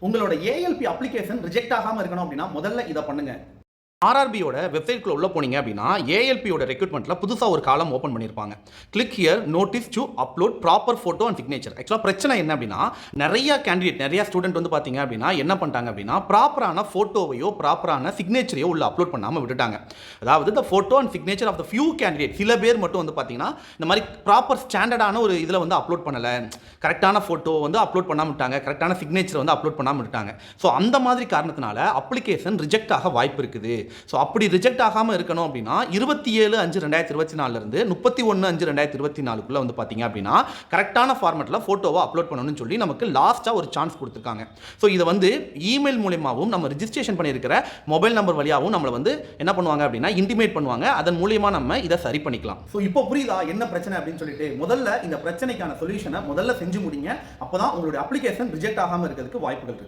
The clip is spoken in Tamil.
உங்களோட ஏஎல்பி அப்ளிகேஷன் ரிஜெக்ட் ஆகாம இருக்கணும் அப்படின்னா முதல்ல இதை பண்ணுங்க. ஆர்ஆர்பியோட வெப்சைட்குள்ள உள்ள போனீங்க அப்படின்னா ஏஎல்பியோட ரெக்ரூட்மெண்ட்ல புதுசா ஒரு காலம் ஓப்பன் பண்ணியிருப்பாங்க. Click here notice to upload proper photo and signature. ஆக்சுவலாக பிரச்சனை என்ன அப்படின்னா நிறைய கேண்டிடேட் நிறைய ஸ்டூடெண்ட் வந்து பார்த்தீங்க அப்படின்னா என்ன பண்ணிட்டாங்க அப்படின்னா ப்ராப்பரான ஃபோட்டோவையோ ப்ராப்பரான சிக்னேச்சரையோ உள்ள அப்லோட் பண்ணாமல் விட்டுட்டாங்க. அதாவது the photo and signature of the few candidate சில பேர் மட்டும் வந்து பார்த்தீங்கன்னா இந்த மாதிரி ப்ராப்பர் ஸ்டாண்டர்டான ஒரு இதில் வந்து அப்லோட் பண்ணலை, கரெக்டான ஃபோட்டோ வந்து அப்லோட் பண்ணாமல் விட்டாங்க, கரெக்டான சிக்னேச்சர் வந்து அப்லோட் பண்ணாமல் விட்டாங்க. ஸோ அந்த மாதிரி காரணத்தினால அப்ளிகேஷன் ரிஜெக்ட் ஆக வாய்ப்பு இருக்குது. ஸோ அப்படி ரிஜெக்ட் ஆகாமல் இருக்கணும் அப்படின்னா 27/5/2024 இருந்து 31/5/2024 வந்து பார்த்தீங்க அப்படின்னா கரெக்டான ஃபார்மேட்டில் ஃபோட்டோவை அப்லோட் பண்ணணும்னு சொல்லி நமக்கு லாஸ்ட்டாக ஒரு சான்ஸ் கொடுத்துருக்காங்க. ஸோ இதை வந்து இமெயில் மூலியமாகவும் நம்ம ரிஜிஸ்ட்ரேஷன் பண்ணியிருக்கிற மொபைல் நம்பர் வழியாகவும் நம்மளை வந்து என்ன பண்ணுவாங்க அப்படின்னா இன்டிமேட் பண்ணுவாங்க. அதன் மூலியமாக நம்ம இதை சரி பண்ணிக்கலாம். ஸோ இப்போ புரியுதா என்ன பிரச்சனை அப்படின்னு சொல்லிட்டு முதல்ல இந்த பிரச்சனைக்கான சொல்யூஷனை முதல்ல செஞ்சு முடிங்க. அப்போதான் உங்களுடைய அப்ளிகேஷன் ரிஜெக்ட் ஆகாமல் இருக்கிறதுக்கு வாய்ப்புகள் இருக்கு.